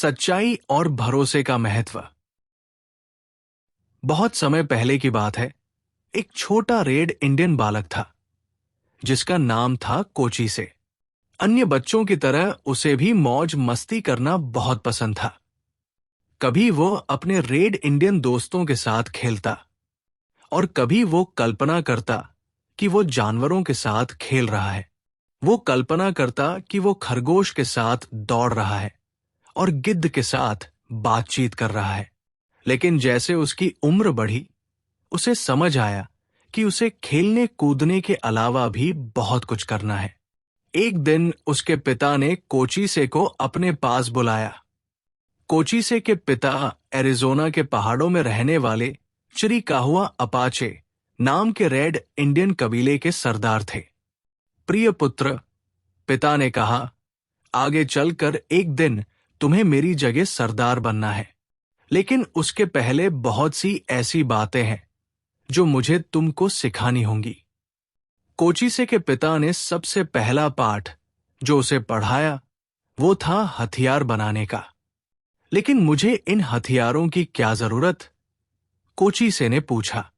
सच्चाई और भरोसे का महत्व। बहुत समय पहले की बात है। एक छोटा रेड इंडियन बालक था जिसका नाम था कोची से। अन्य बच्चों की तरह उसे भी मौज मस्ती करना बहुत पसंद था। कभी वो अपने रेड इंडियन दोस्तों के साथ खेलता और कभी वो कल्पना करता कि वो जानवरों के साथ खेल रहा है। वो कल्पना करता कि वो खरगोश के साथ दौड़ रहा है और गिद्ध के साथ बातचीत कर रहा है। लेकिन जैसे उसकी उम्र बढ़ी, उसे समझ आया कि उसे खेलने कूदने के अलावा भी बहुत कुछ करना है। एक दिन उसके पिता ने कोचीसे को अपने पास बुलाया। कोचीसे के पिता एरिज़ोना के पहाड़ों में रहने वाले चिरिकाहुआ अपाचे नाम के रेड इंडियन कबीले के सरदार थे। प्रिय पुत्र, पिता ने कहा, आगे चलकर एक दिन तुम्हें मेरी जगह सरदार बनना है। लेकिन उसके पहले बहुत सी ऐसी बातें हैं जो मुझे तुमको सिखानी होंगी। कोचीसे के पिता ने सबसे पहला पाठ जो उसे पढ़ाया वो था हथियार बनाने का। लेकिन मुझे इन हथियारों की क्या जरूरत? कोचीसे ने पूछा।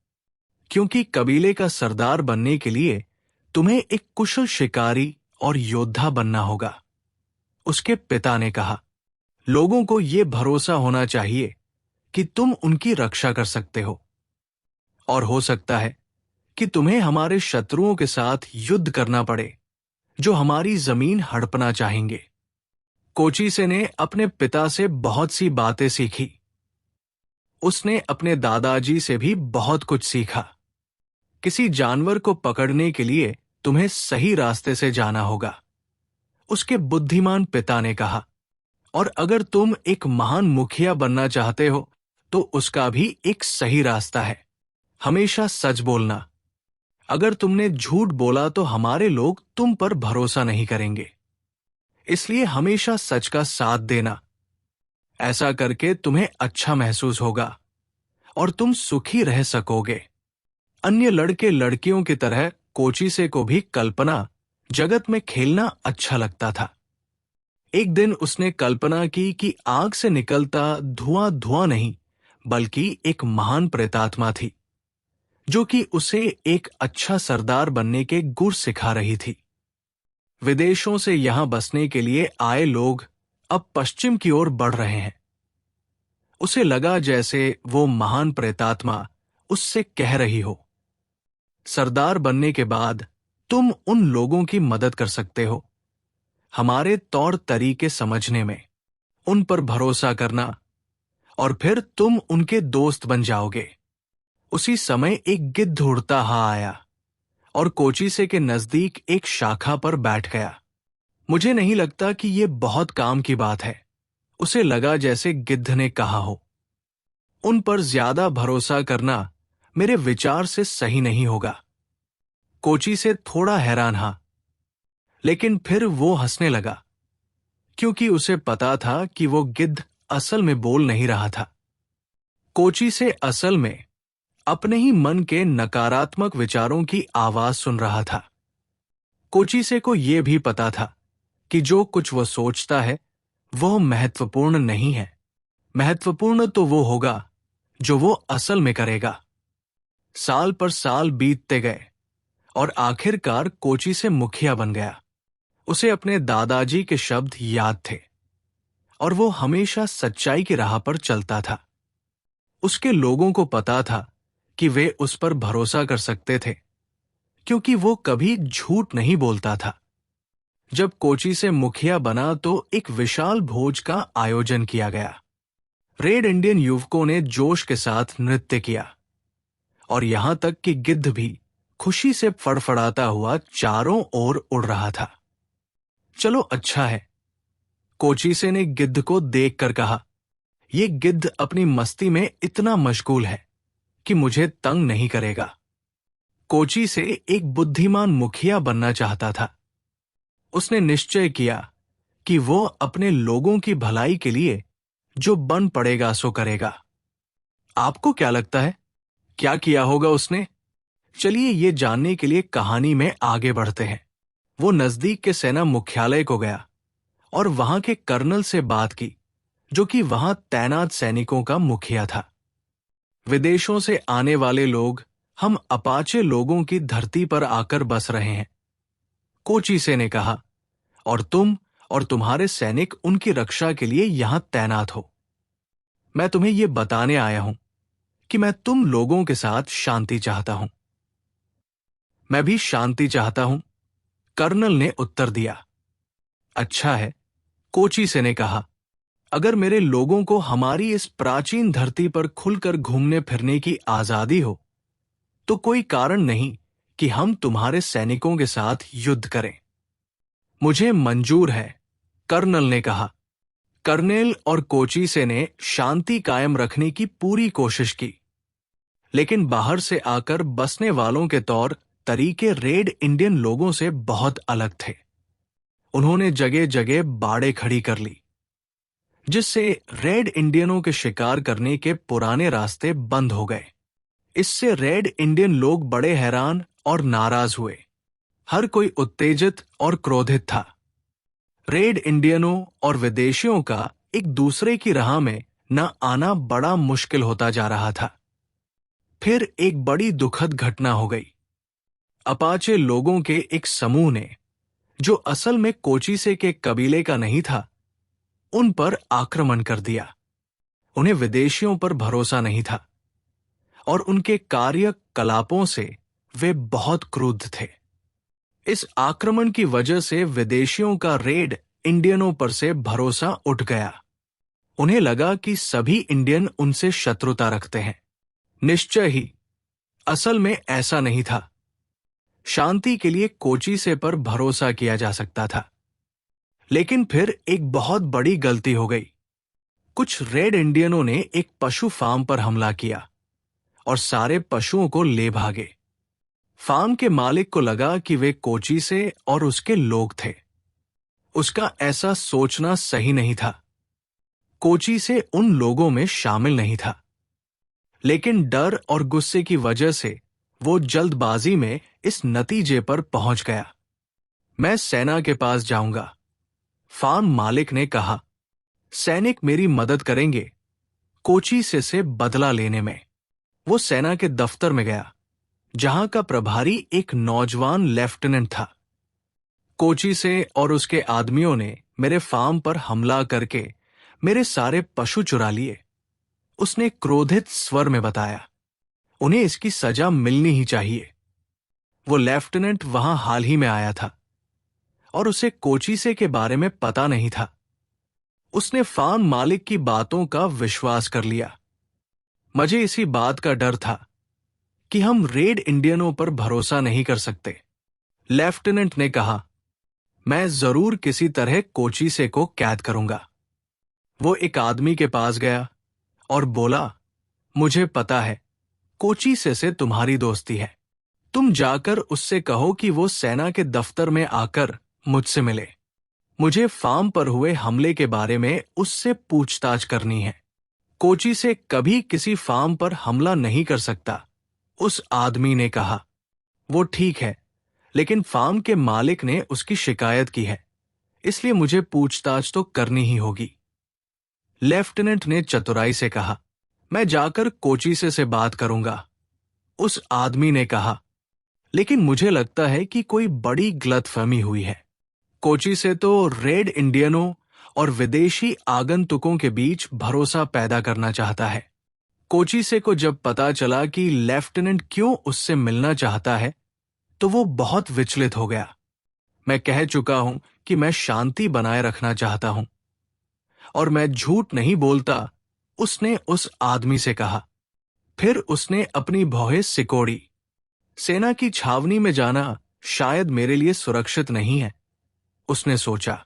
क्योंकि कबीले का सरदार बनने के लिए तुम्हें एक कुशल शिकारी और योद्धा बनना होगा, उसके पिता ने कहा। लोगों को यह भरोसा होना चाहिए कि तुम उनकी रक्षा कर सकते हो, और हो सकता है कि तुम्हें हमारे शत्रुओं के साथ युद्ध करना पड़े जो हमारी जमीन हड़पना चाहेंगे। कोचीसे ने अपने पिता से बहुत सी बातें सीखी। उसने अपने दादाजी से भी बहुत कुछ सीखा। किसी जानवर को पकड़ने के लिए तुम्हें सही रास्ते से जाना होगा, उसके बुद्धिमान पिता ने कहा। और अगर तुम एक महान मुखिया बनना चाहते हो तो उसका भी एक सही रास्ता है, हमेशा सच बोलना। अगर तुमने झूठ बोला तो हमारे लोग तुम पर भरोसा नहीं करेंगे, इसलिए हमेशा सच का साथ देना। ऐसा करके तुम्हें अच्छा महसूस होगा और तुम सुखी रह सकोगे। अन्य लड़के लड़कियों की तरह कोचीसे को भी कल्पना जगत में खेलना अच्छा लगता था। एक दिन उसने कल्पना की कि आग से निकलता धुआं धुआं नहीं बल्कि एक महान प्रेतात्मा थी जो कि उसे एक अच्छा सरदार बनने के गुर सिखा रही थी। विदेशों से यहां बसने के लिए आए लोग अब पश्चिम की ओर बढ़ रहे हैं। उसे लगा जैसे वो महान प्रेतात्मा उससे कह रही हो, सरदार बनने के बाद तुम उन लोगों की मदद कर सकते हो, हमारे तौर तरीके समझने में, उन पर भरोसा करना, और फिर तुम उनके दोस्त बन जाओगे। उसी समय एक गिद्ध उड़ता हुआ आया और कोचीसे के नजदीक एक शाखा पर बैठ गया। मुझे नहीं लगता कि यह बहुत काम की बात है, उसे लगा जैसे गिद्ध ने कहा हो। उन पर ज्यादा भरोसा करना मेरे विचार से सही नहीं होगा। कोचीसे थोड़ा हैरान था, लेकिन फिर वो हंसने लगा क्योंकि उसे पता था कि वो गिद्ध असल में बोल नहीं रहा था। कोचीसे असल में अपने ही मन के नकारात्मक विचारों की आवाज सुन रहा था। कोचीसे को यह भी पता था कि जो कुछ वो सोचता है वह महत्वपूर्ण नहीं है। महत्वपूर्ण तो वो होगा जो वो असल में करेगा। साल पर साल बीतते गए और आखिरकार कोचीसे मुखिया बन गया। उसे अपने दादाजी के शब्द याद थे और वो हमेशा सच्चाई की राह पर चलता था। उसके लोगों को पता था कि वे उस पर भरोसा कर सकते थे क्योंकि वो कभी झूठ नहीं बोलता था। जब कोचीसे मुखिया बना तो एक विशाल भोज का आयोजन किया गया। रेड इंडियन युवकों ने जोश के साथ नृत्य किया और यहां तक कि गिद्ध भी खुशी से फड़फड़ाता हुआ चारों ओर उड़ रहा था। चलो अच्छा है, कोचीसे ने गिद्ध को देखकर कहा। यह गिद्ध अपनी मस्ती में इतना मशगूल है कि मुझे तंग नहीं करेगा। कोचीसे एक बुद्धिमान मुखिया बनना चाहता था। उसने निश्चय किया कि वो अपने लोगों की भलाई के लिए जो बन पड़ेगा सो करेगा। आपको क्या लगता है, क्या किया होगा उसने? चलिए ये जानने के लिए कहानी में आगे बढ़ते हैं। वो नजदीक के सेना मुख्यालय को गया और वहां के कर्नल से बात की जो कि वहां तैनात सैनिकों का मुखिया था। विदेशों से आने वाले लोग हम अपाचे लोगों की धरती पर आकर बस रहे हैं, कोचीसे ने कहा, और तुम और तुम्हारे सैनिक उनकी रक्षा के लिए यहां तैनात हो। मैं तुम्हें यह बताने आया हूं कि मैं तुम लोगों के साथ शांति चाहता हूं। मैं भी शांति चाहता हूं, कर्नल ने उत्तर दिया। अच्छा है, कोचीसे ने कहा, अगर मेरे लोगों को हमारी इस प्राचीन धरती पर खुलकर घूमने फिरने की आजादी हो तो कोई कारण नहीं कि हम तुम्हारे सैनिकों के साथ युद्ध करें। मुझे मंजूर है, कर्नल ने कहा। कर्नेल और कोचीसे ने शांति कायम रखने की पूरी कोशिश की, लेकिन बाहर से आकर बसने वालों के तौर तरीके रेड इंडियन लोगों से बहुत अलग थे। उन्होंने जगह जगह बाड़े खड़ी कर ली, जिससे रेड इंडियनों के शिकार करने के पुराने रास्ते बंद हो गए। इससे रेड इंडियन लोग बड़े हैरान और नाराज हुए। हर कोई उत्तेजित और क्रोधित था। रेड इंडियनों और विदेशियों का एक दूसरे की राह में न आना बड़ा मुश्किल होता जा रहा था। फिर एक बड़ी दुखद घटना हो गई। अपाचे लोगों के एक समूह ने, जो असल में कोचीसे के कबीले का नहीं था, उन पर आक्रमण कर दिया। उन्हें विदेशियों पर भरोसा नहीं था और उनके कार्यकलापों से वे बहुत क्रुद्ध थे। इस आक्रमण की वजह से विदेशियों का रेड इंडियनों पर से भरोसा उठ गया। उन्हें लगा कि सभी इंडियन उनसे शत्रुता रखते हैं। निश्चय ही असल में ऐसा नहीं था। शांति के लिए कोचीसे पर भरोसा किया जा सकता था। लेकिन फिर एक बहुत बड़ी गलती हो गई। कुछ रेड इंडियनों ने एक पशु फार्म पर हमला किया और सारे पशुओं को ले भागे। फार्म के मालिक को लगा कि वे कोचीसे और उसके लोग थे। उसका ऐसा सोचना सही नहीं था। कोचीसे उन लोगों में शामिल नहीं था, लेकिन डर और गुस्से की वजह से वो जल्दबाजी में इस नतीजे पर पहुंच गया। मैं सेना के पास जाऊंगा, फार्म मालिक ने कहा। सैनिक मेरी मदद करेंगे कोचीसे से बदला लेने में। वो सेना के दफ्तर में गया, जहां का प्रभारी एक नौजवान लेफ्टिनेंट था। कोचीसे और उसके आदमियों ने मेरे फार्म पर हमला करके मेरे सारे पशु चुरा लिए, उसने क्रोधित स्वर में बताया। उन्हें इसकी सजा मिलनी ही चाहिए। वो लेफ्टिनेंट वहां हाल ही में आया था और उसे कोचीसे के बारे में पता नहीं था। उसने फार्म मालिक की बातों का विश्वास कर लिया। मुझे इसी बात का डर था कि हम रेड इंडियनों पर भरोसा नहीं कर सकते। लेफ्टिनेंट ने कहा, मैं जरूर किसी तरह कोचीसे को कैद करूंगा। वो एक आदमी के पास गया और बोला, मुझे पता है कोचीसे से तुम्हारी दोस्ती है। तुम जाकर उससे कहो कि वो सेना के दफ्तर में आकर मुझसे मिले। मुझे फार्म पर हुए हमले के बारे में उससे पूछताछ करनी है। कोचीसे कभी किसी फार्म पर हमला नहीं कर सकता, उस आदमी ने कहा। वो ठीक है, लेकिन फार्म के मालिक ने उसकी शिकायत की है, इसलिए मुझे पूछताछ तो करनी ही होगी। लेफ्टिनेंट ने चतुराई से कहा, मैं जाकर कोचीसे से बात करूंगा। उस आदमी ने कहा, लेकिन मुझे लगता है कि कोई बड़ी गलतफहमी हुई है। कोचीसे तो रेड इंडियनों और विदेशी आगंतुकों के बीच भरोसा पैदा करना चाहता है। कोचीसे को जब पता चला कि लेफ्टिनेंट क्यों उससे मिलना चाहता है, तो वो बहुत विचलित हो गया। मैं कह चुका हूं कि मैं शांति बनाए रखना चाहता हूं और मैं झूठ नहीं बोलता, उसने उस आदमी से कहा। फिर उसने अपनी भौहें सिकोड़ी। सेना की छावनी में जाना शायद मेरे लिए सुरक्षित नहीं है, उसने सोचा,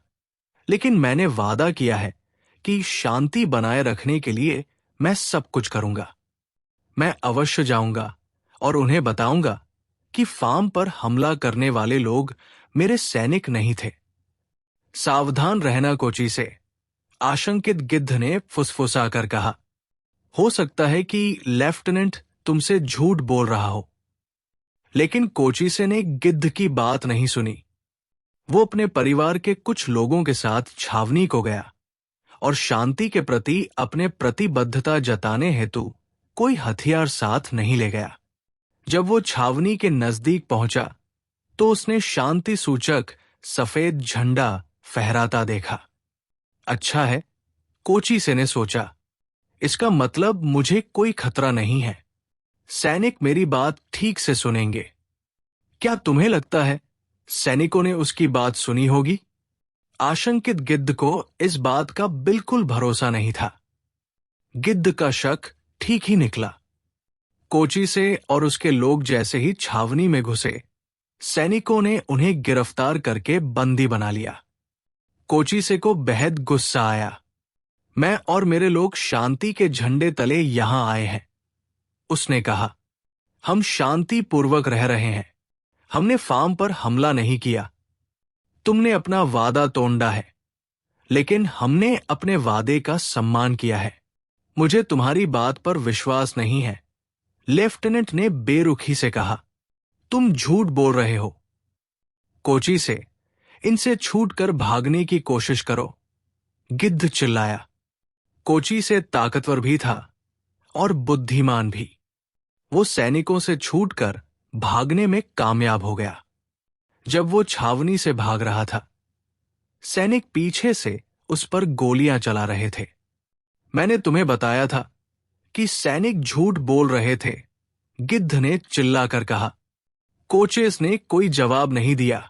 लेकिन मैंने वादा किया है कि शांति बनाए रखने के लिए मैं सब कुछ करूंगा। मैं अवश्य जाऊंगा और उन्हें बताऊंगा कि फार्म पर हमला करने वाले लोग मेरे सैनिक नहीं थे। सावधान रहना कोचीसे, आशंकित गिद्ध ने फुसफुसाकर कहा। हो सकता है कि लेफ्टिनेंट तुमसे झूठ बोल रहा हो। लेकिन कोचीसे ने गिद्ध की बात नहीं सुनी। वो अपने परिवार के कुछ लोगों के साथ छावनी को गया और शांति के प्रति अपने प्रतिबद्धता जताने हेतु कोई हथियार साथ नहीं ले गया। जब वो छावनी के नजदीक पहुंचा तो उसने शांति सूचक सफेद झंडा फहराता देखा। अच्छा है, कोचीसे ने सोचा, इसका मतलब मुझे कोई खतरा नहीं है। सैनिक मेरी बात ठीक से सुनेंगे। क्या तुम्हें लगता है सैनिकों ने उसकी बात सुनी होगी? आशंकित गिद्ध को इस बात का बिल्कुल भरोसा नहीं था। गिद्ध का शक ठीक ही निकला। कोचीसे और उसके लोग जैसे ही छावनी में घुसे, सैनिकों ने उन्हें गिरफ्तार करके बंदी बना लिया। कोचीसे को बेहद गुस्सा आया। मैं और मेरे लोग शांति के झंडे तले यहां आए हैं, उसने कहा। हम शांति पूर्वक रह रहे हैं। हमने फार्म पर हमला नहीं किया। तुमने अपना वादा तोड़ा है, लेकिन हमने अपने वादे का सम्मान किया है। मुझे तुम्हारी बात पर विश्वास नहीं है, लेफ्टिनेंट ने बेरुखी से कहा। तुम झूठ बोल रहे हो। कोचीसे, इनसे छूटकर भागने की कोशिश करो, गिद्ध चिल्लाया। कोचीसे ताकतवर भी था और बुद्धिमान भी। वो सैनिकों से छूटकर भागने में कामयाब हो गया। जब वो छावनी से भाग रहा था, सैनिक पीछे से उस पर गोलियां चला रहे थे। मैंने तुम्हें बताया था कि सैनिक झूठ बोल रहे थे, गिद्ध ने चिल्लाकर कहा। कोचेस ने कोई जवाब नहीं दिया।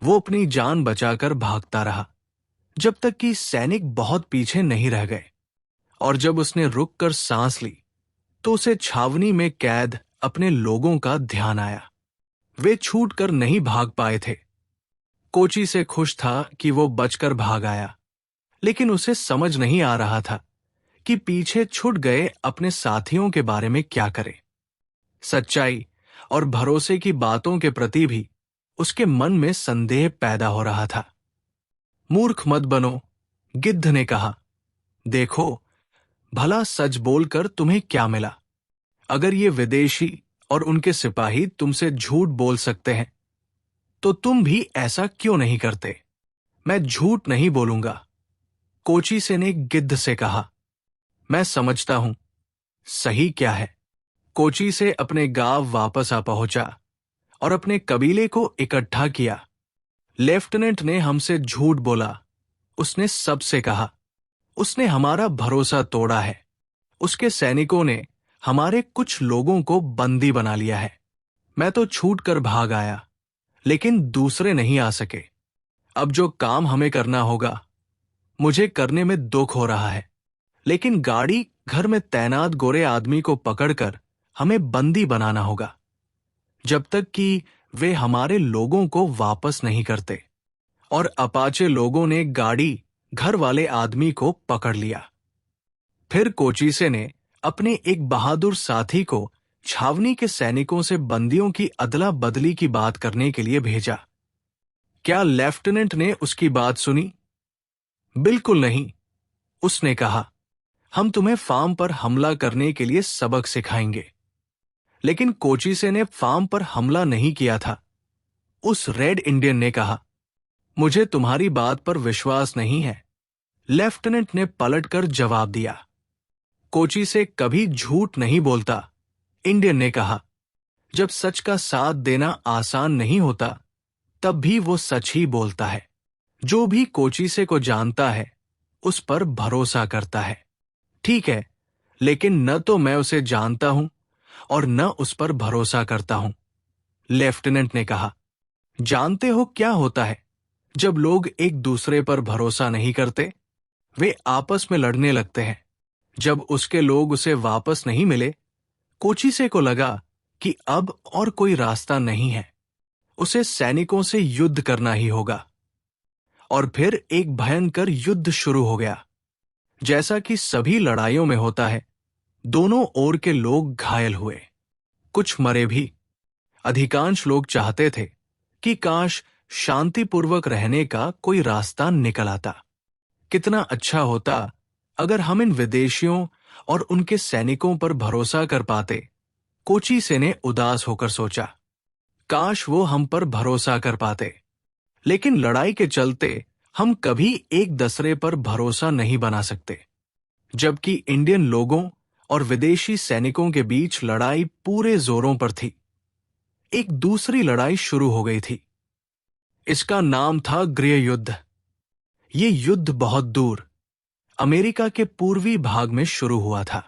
वो अपनी जान बचाकर भागता रहा जब तक कि सैनिक बहुत पीछे नहीं रह गए, और जब उसने रुककर सांस ली तो उसे छावनी में कैद अपने लोगों का ध्यान आया। वे छूटकर नहीं भाग पाए थे। कोचीसे खुश था कि वो बचकर भाग आया, लेकिन उसे समझ नहीं आ रहा था कि पीछे छूट गए अपने साथियों के बारे में क्या करे। सच्चाई और भरोसे की बातों के प्रति भी उसके मन में संदेह पैदा हो रहा था। मूर्ख मत बनो, गिद्ध ने कहा। देखो, भला सच बोलकर तुम्हें क्या मिला? अगर ये विदेशी और उनके सिपाही तुमसे झूठ बोल सकते हैं, तो तुम भी ऐसा क्यों नहीं करते? मैं झूठ नहीं बोलूंगा, कोचीसे ने गिद्ध से कहा। मैं समझता हूं सही क्या है। कोचीसे अपने गांव वापस आ पहुंचा और अपने कबीले को इकट्ठा किया। लेफ्टिनेंट ने हमसे झूठ बोला, उसने सबसे कहा। उसने हमारा भरोसा तोड़ा है। उसके सैनिकों ने हमारे कुछ लोगों को बंदी बना लिया है। मैं तो छूट कर भाग आया, लेकिन दूसरे नहीं आ सके। अब जो काम हमें करना होगा, मुझे करने में दुख हो रहा है, लेकिन गाड़ी घर में तैनात गोरे आदमी को पकड़कर हमें बंदी बनाना होगा, जब तक कि वे हमारे लोगों को वापस नहीं करते। और अपाचे लोगों ने गाड़ी घर वाले आदमी को पकड़ लिया। फिर कोचीसे ने अपने एक बहादुर साथी को छावनी के सैनिकों से बंदियों की अदला बदली की बात करने के लिए भेजा। क्या लेफ्टिनेंट ने उसकी बात सुनी? बिल्कुल नहीं, उसने कहा। हम तुम्हें फार्म पर हमला करने के लिए सबक सिखाएंगे। लेकिन कोचीसे ने फार्म पर हमला नहीं किया था। उस रेड इंडियन ने कहा, मुझे तुम्हारी बात पर विश्वास नहीं है, लेफ्टिनेंट ने पलटकर जवाब दिया। कोचीसे कभी झूठ नहीं बोलता, इंडियन ने कहा। जब सच का साथ देना आसान नहीं होता, तब भी वो सच ही बोलता है। जो भी कोचीसे को जानता है, उस पर भरोसा करता है। ठीक है, लेकिन न तो मैं उसे जानता हूं और न उस पर भरोसा करता हूं, लेफ्टिनेंट ने कहा। जानते हो क्या होता है जब लोग एक दूसरे पर भरोसा नहीं करते? वे आपस में लड़ने लगते हैं। जब उसके लोग उसे वापस नहीं मिले, कोचीसे को लगा कि अब और कोई रास्ता नहीं है। उसे सैनिकों से युद्ध करना ही होगा। और फिर एक भयंकर युद्ध शुरू हो गया। जैसा कि सभी लड़ाइयों में होता है, दोनों ओर के लोग घायल हुए, कुछ मरे भी। अधिकांश लोग चाहते थे कि काश शांतिपूर्वक रहने का कोई रास्ता निकल आता। कितना अच्छा होता अगर हम इन विदेशियों और उनके सैनिकों पर भरोसा कर पाते, कोचीसे ने उदास होकर सोचा। काश वो हम पर भरोसा कर पाते। लेकिन लड़ाई के चलते हम कभी एक दूसरे पर भरोसा नहीं बना सकते। जबकि इंडियन लोगों और विदेशी सैनिकों के बीच लड़ाई पूरे जोरों पर थी, एक दूसरी लड़ाई शुरू हो गई थी। इसका नाम था गृह युद्ध। ये युद्ध बहुत दूर अमेरिका के पूर्वी भाग में शुरू हुआ था।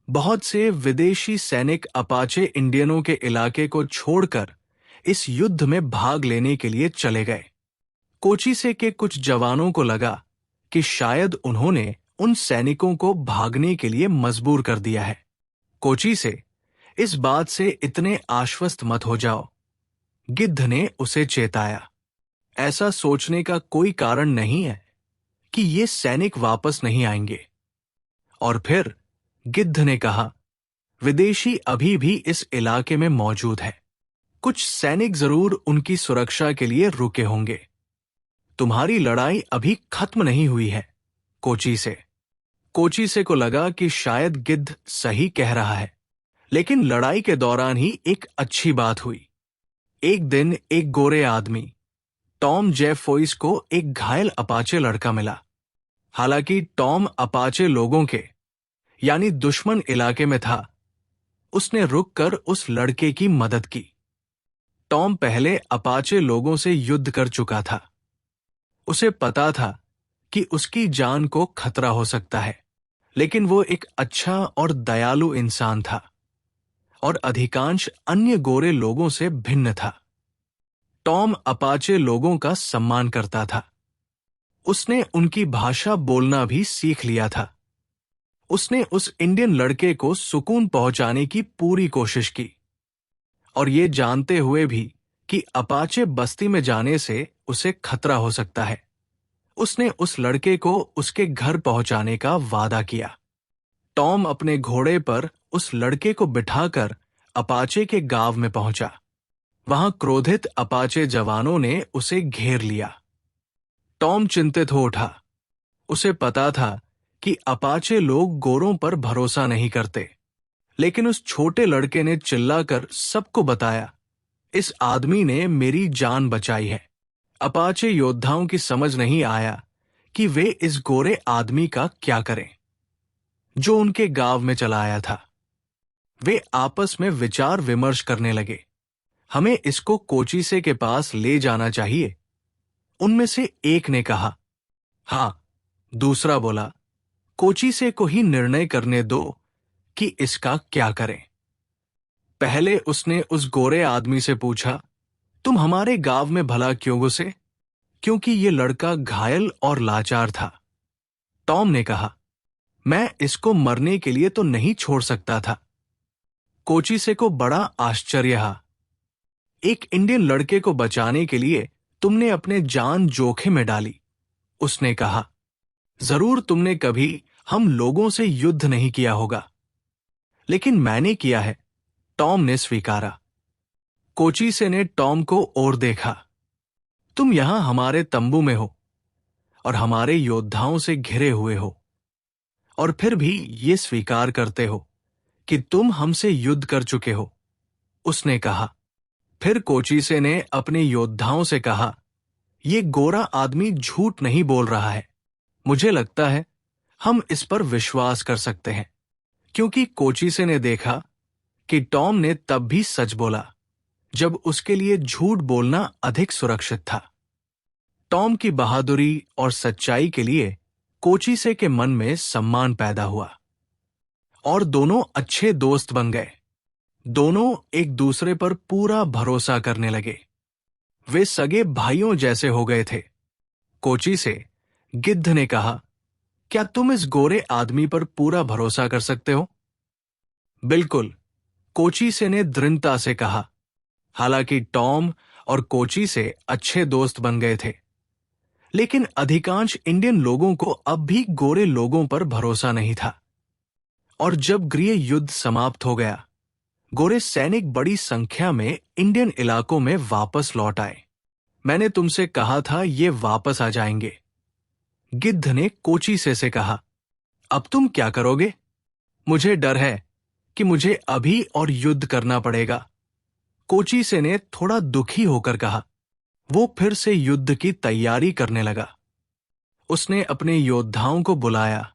बहुत से विदेशी सैनिक अपाचे इंडियनों के इलाके को छोड़कर इस युद्ध में भाग लेने के लिए चले गए। कोचीसे के कुछ जवानों को लगा कि शायद उन्होंने उन सैनिकों को भागने के लिए मजबूर कर दिया है। कोचीसे, इस बात से इतने आश्वस्त मत हो जाओ, गिद्ध ने उसे चेताया। ऐसा सोचने का कोई कारण नहीं है कि ये सैनिक वापस नहीं आएंगे। और फिर गिद्ध ने कहा, विदेशी अभी भी इस इलाके में मौजूद है। कुछ सैनिक जरूर उनकी सुरक्षा के लिए रुके होंगे। तुम्हारी लड़ाई अभी खत्म नहीं हुई है। कोचीसे को लगा कि शायद गिद्ध सही कह रहा है, लेकिन लड़ाई के दौरान ही एक अच्छी बात हुई। एक दिन एक गोरे आदमी टॉम जेफोइस को एक घायल अपाचे लड़का मिला। हालांकि टॉम अपाचे लोगों के यानी दुश्मन इलाके में था, उसने रुककर उस लड़के की मदद की। टॉम पहले अपाचे लोगों से युद्ध कर चुका था। उसे पता था कि उसकी जान को खतरा हो सकता है, लेकिन वो एक अच्छा और दयालु इंसान था और अधिकांश अन्य गोरे लोगों से भिन्न था। टॉम अपाचे लोगों का सम्मान करता था। उसने उनकी भाषा बोलना भी सीख लिया था। उसने उस इंडियन लड़के को सुकून पहुंचाने की पूरी कोशिश की, और ये जानते हुए भी कि अपाचे बस्ती में जाने से उसे खतरा हो सकता है, उसने उस लड़के को उसके घर पहुंचाने का वादा किया। टॉम अपने घोड़े पर उस लड़के को बिठाकर अपाचे के गांव में पहुंचा। वहां क्रोधित अपाचे जवानों ने उसे घेर लिया। टॉम चिंतित हो उठा। उसे पता था कि अपाचे लोग गोरों पर भरोसा नहीं करते, लेकिन उस छोटे लड़के ने चिल्लाकर सबको बताया, इस आदमी ने मेरी जान बचाई है। अपाचे योद्धाओं की समझ नहीं आया कि वे इस गोरे आदमी का क्या करें, जो उनके गांव में चला आया था। वे आपस में विचार विमर्श करने लगे, हमें इसको कोचीसे के पास ले जाना चाहिए। उनमें से एक ने कहा, हाँ। दूसरा बोला, कोचीसे को ही निर्णय करने दो कि इसका क्या करें। पहले उसने उस गोरे आदमी से पूछा, तुम हमारे गांव में भला क्यों घुसे? क्योंकि ये लड़का घायल और लाचार था। टॉम ने कहा, मैं इसको मरने के लिए तो नहीं छोड़ सकता था। कोचीसे को बड़ा आश्चर्य हुआ। एक इंडियन लड़के को बचाने के लिए तुमने अपने जान जोखिम में डाली। उसने कहा, जरूर तुमने कभी हम लोगों से युद्ध नहीं किया होगा, लेकिन मैंने किया है, टॉम ने स्वीकारा। कोचीसे ने टॉम को और देखा। तुम यहां हमारे तंबू में हो और हमारे योद्धाओं से घिरे हुए हो, और फिर भी ये स्वीकार करते हो कि तुम हमसे युद्ध कर चुके हो, उसने कहा। फिर कोचीसे ने अपने योद्धाओं से कहा, ये गोरा आदमी झूठ नहीं बोल रहा है। मुझे लगता है हम इस पर विश्वास कर सकते हैं, क्योंकि कोचीसे ने देखा कि टॉम ने तब भी सच बोला जब उसके लिए झूठ बोलना अधिक सुरक्षित था। टॉम की बहादुरी और सच्चाई के लिए कोचीसे के मन में सम्मान पैदा हुआ और दोनों अच्छे दोस्त बन गए। दोनों एक दूसरे पर पूरा भरोसा करने लगे। वे सगे भाइयों जैसे हो गए थे। कोचीसे, गिद्ध ने कहा, क्या तुम इस गोरे आदमी पर पूरा भरोसा कर सकते हो? बिल्कुल, कोचीसे ने दृढ़ता से कहा। हालांकि टॉम और कोचीसे अच्छे दोस्त बन गए थे, लेकिन अधिकांश इंडियन लोगों को अब भी गोरे लोगों पर भरोसा नहीं था। और जब गृह युद्ध समाप्त हो गया, गोरे सैनिक बड़ी संख्या में इंडियन इलाकों में वापस लौट आए। मैंने तुमसे कहा था ये वापस आ जाएंगे, गिद्ध ने कोचीसे से कहा। अब तुम क्या करोगे? मुझे डर है कि मुझे अभी और युद्ध करना पड़ेगा, कोचीसे ने थोड़ा दुखी होकर कहा। वो फिर से युद्ध की तैयारी करने लगा। उसने अपने योद्धाओं को बुलाया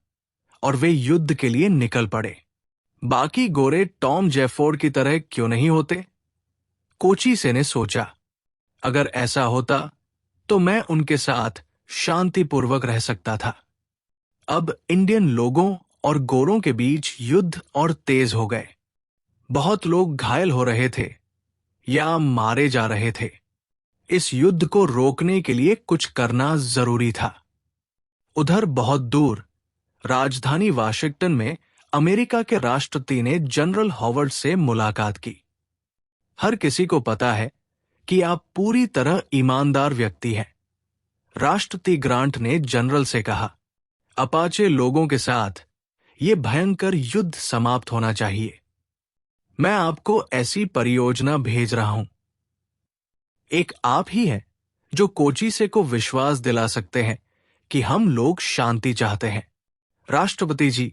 और वे युद्ध के लिए निकल पड़े। बाकी गोरे टॉम जेफोर्ड की तरह क्यों नहीं होते? कोचीसे ने सोचा, अगर ऐसा होता तो मैं उनके साथ शांतिपूर्वक रह सकता था। अब इंडियन लोगों और गोरों के बीच युद्ध और तेज हो गए। बहुत लोग घायल हो रहे थे या मारे जा रहे थे। इस युद्ध को रोकने के लिए कुछ करना जरूरी था। उधर बहुत दूर राजधानी वाशिंगटन में अमेरिका के राष्ट्रपति ने जनरल हॉवर्ड से मुलाकात की। हर किसी को पता है कि आप पूरी तरह ईमानदार व्यक्ति हैं। राष्ट्रपति ग्रांट ने जनरल से कहा, अपाचे लोगों के साथ ये भयंकर युद्ध समाप्त होना चाहिए। मैं आपको ऐसी परियोजना भेज रहा हूं। एक आप ही है जो कोचीसे को विश्वास दिला सकते हैं कि हम लोग शांति चाहते हैं। राष्ट्रपति जी,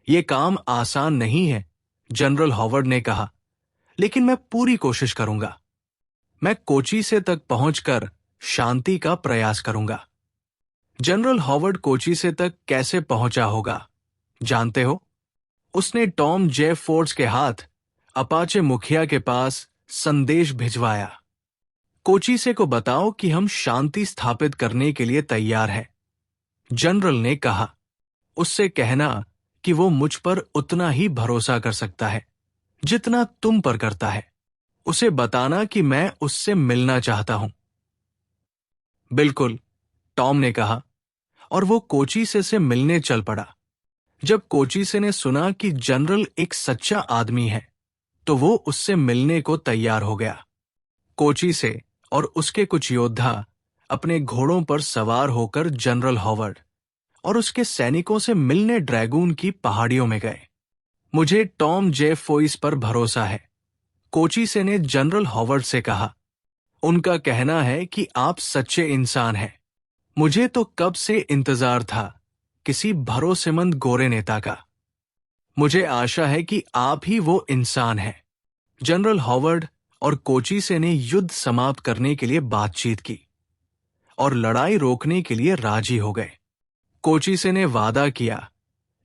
ये काम आसान नहीं है, जनरल हॉवर्ड ने कहा, लेकिन मैं पूरी कोशिश करूंगा। मैं कोचीसे तक पहुंचकर शांति का प्रयास करूंगा। जनरल हॉवर्ड कोचीसे तक कैसे पहुंचा होगा, जानते हो? उसने टॉम जेफोर्ड के हाथ अपाचे मुखिया के पास संदेश भिजवाया। कोचीसे को बताओ कि हम शांति स्थापित करने के लिए तैयार हैं। जनरल ने कहा, उससे कहना कि वो मुझ पर उतना ही भरोसा कर सकता है जितना तुम पर करता है। उसे बताना कि मैं उससे मिलना चाहता हूं। बिल्कुल, टॉम ने कहा, और वो कोचीसे से मिलने चल पड़ा। जब कोचीसे ने सुना कि जनरल एक सच्चा आदमी है, तो वो उससे मिलने को तैयार हो गया। कोचीसे और उसके कुछ योद्धा अपने घोड़ों पर सवार होकर जनरल हॉवर्ड और उसके सैनिकों से मिलने ड्रैगून की पहाड़ियों में गए। मुझे टॉम जेफोर्ड पर भरोसा है, कोचीसे ने जनरल हॉवर्ड से कहा। उनका कहना है कि आप सच्चे इंसान हैं। मुझे तो कब से इंतजार था किसी भरोसेमंद गोरे नेता का। मुझे आशा है कि आप ही वो इंसान हैं। जनरल हॉवर्ड और कोचीसे ने युद्ध समाप्त करने के लिए बातचीत की और लड़ाई रोकने के लिए राजी हो गए। कोचीसे ने वादा किया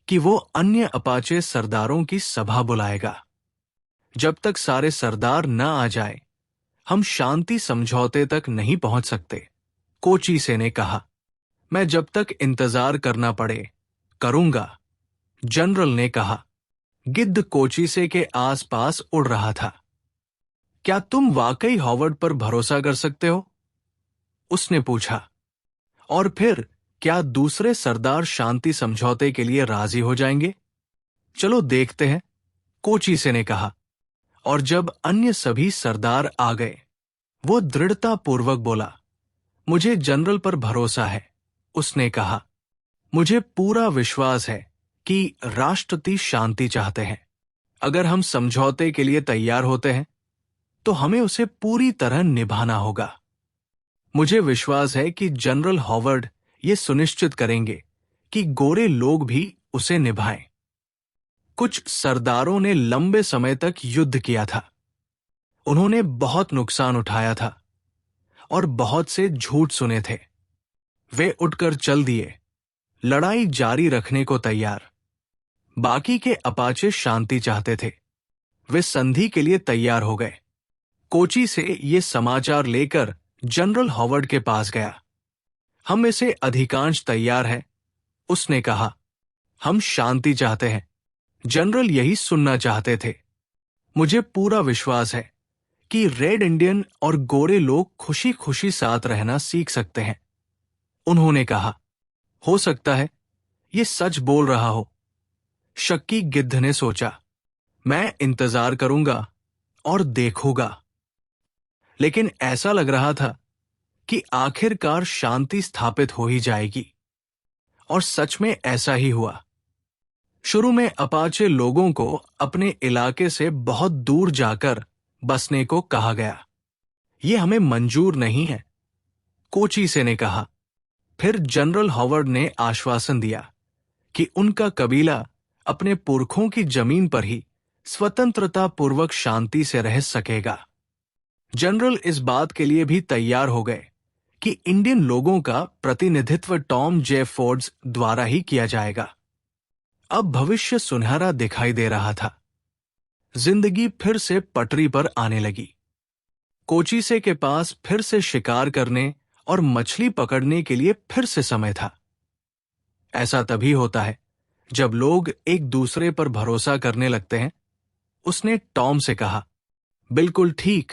कि वो अन्य अपाचे सरदारों की सभा बुलाएगा। जब तक सारे सरदार न आ जाए, हम शांति समझौते तक नहीं पहुंच सकते, कोचीसे ने कहा। मैं जब तक इंतजार करना पड़े करूंगा, जनरल ने कहा। गिद्ध कोचीसे के आसपास उड़ रहा था। क्या तुम वाकई हॉवर्ड पर भरोसा कर सकते हो? उसने पूछा। और फिर क्या दूसरे सरदार शांति समझौते के लिए राजी हो जाएंगे? चलो देखते हैं, कोचीसे ने कहा। और जब अन्य सभी सरदार आ गए, वो दृढ़तापूर्वक बोला, मुझे जनरल पर भरोसा है। उसने कहा, मुझे पूरा विश्वास है कि राष्ट्रपति शांति चाहते हैं। अगर हम समझौते के लिए तैयार होते हैं, तो हमें उसे पूरी तरह निभाना होगा। मुझे विश्वास है कि जनरल हॉवर्ड ये सुनिश्चित करेंगे कि गोरे लोग भी उसे निभाएं। कुछ सरदारों ने लंबे समय तक युद्ध किया था। उन्होंने बहुत नुकसान उठाया था और बहुत से झूठ सुने थे। वे उठकर चल दिए, लड़ाई जारी रखने को तैयार। बाकी के अपाचे शांति चाहते थे। वे संधि के लिए तैयार हो गए। कोची से ये समाचार लेकर जनरल हॉवर्ड के पास गया। हम में से अधिकांश तैयार हैं, उसने कहा। हम शांति चाहते हैं। जनरल यही सुनना चाहते थे। मुझे पूरा विश्वास है कि रेड इंडियन और गोरे लोग खुशी खुशी साथ रहना सीख सकते हैं, उन्होंने कहा। हो सकता है ये सच बोल रहा हो, शक्की गिद्ध ने सोचा। मैं इंतजार करूंगा और देखूंगा। लेकिन ऐसा लग रहा था कि आखिरकार शांति स्थापित हो ही जाएगी, और सच में ऐसा ही हुआ। शुरू में अपाचे लोगों को अपने इलाके से बहुत दूर जाकर बसने को कहा गया। ये हमें मंजूर नहीं है, कोचीसे ने कहा। फिर जनरल हॉवर्ड ने आश्वासन दिया कि उनका कबीला अपने पुरखों की जमीन पर ही स्वतंत्रता पूर्वक शांति से रह सकेगा। जनरल इस बात के लिए भी तैयार हो गए कि इंडियन लोगों का प्रतिनिधित्व टॉम जे फोर्ड्स द्वारा ही किया जाएगा। अब भविष्य सुनहरा दिखाई दे रहा था। जिंदगी फिर से पटरी पर आने लगी। कोचीसे के पास फिर से शिकार करने और मछली पकड़ने के लिए फिर से समय था। ऐसा तभी होता है जब लोग एक दूसरे पर भरोसा करने लगते हैं, उसने टॉम से कहा। बिल्कुल ठीक,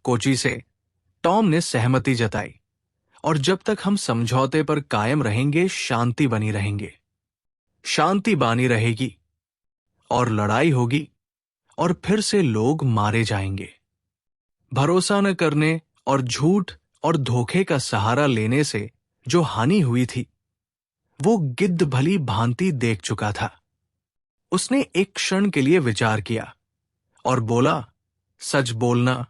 कोचीसे, टॉम ने सहमति जताई। और जब तक हम समझौते पर कायम रहेंगे, शांति बनी रहेंगे। शांति बानी रहेगी और लड़ाई होगी और फिर से लोग मारे जाएंगे। भरोसा न करने और झूठ और धोखे का सहारा लेने से जो हानि हुई थी, वो गिद्ध भली भांति देख चुका था। उसने एक क्षण के लिए विचार किया और बोला, सच बोलना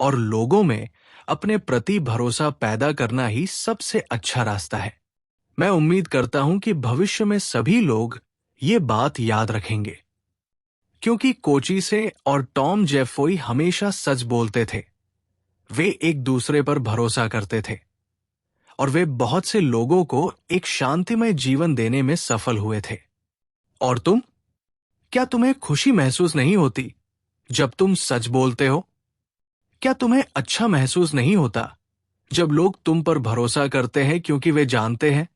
और लोगों में अपने प्रति भरोसा पैदा करना ही सबसे अच्छा रास्ता है। मैं उम्मीद करता हूं कि भविष्य में सभी लोग ये बात याद रखेंगे, क्योंकि कोचीसे और टॉम जेफोई हमेशा सच बोलते थे। वे एक दूसरे पर भरोसा करते थे और वे बहुत से लोगों को एक शांतिमय जीवन देने में सफल हुए थे। और तुम, क्या तुम्हें खुशी महसूस नहीं होती जब तुम सच बोलते हो? क्या तुम्हें अच्छा महसूस नहीं होता जब लोग तुम पर भरोसा करते हैं, क्योंकि वे जानते हैं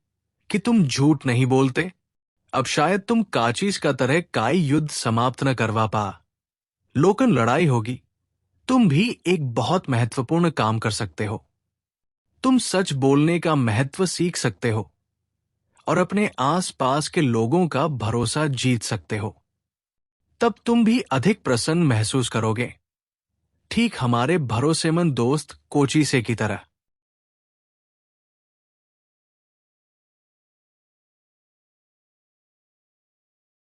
कि तुम झूठ नहीं बोलते? अब शायद तुम काचीज का तरह काई युद्ध समाप्त न करवा पा। लोकन लड़ाई होगी। तुम भी एक बहुत महत्वपूर्ण काम कर सकते हो। तुम सच बोलने का महत्व सीख सकते हो और अपने आसपास के लोगों का भरोसा जीत सकते हो। तब तुम भी अधिक प्रसन्न महसूस करोगे, ठीक हमारे भरोसेमंद दोस्त कोचीसे की तरह।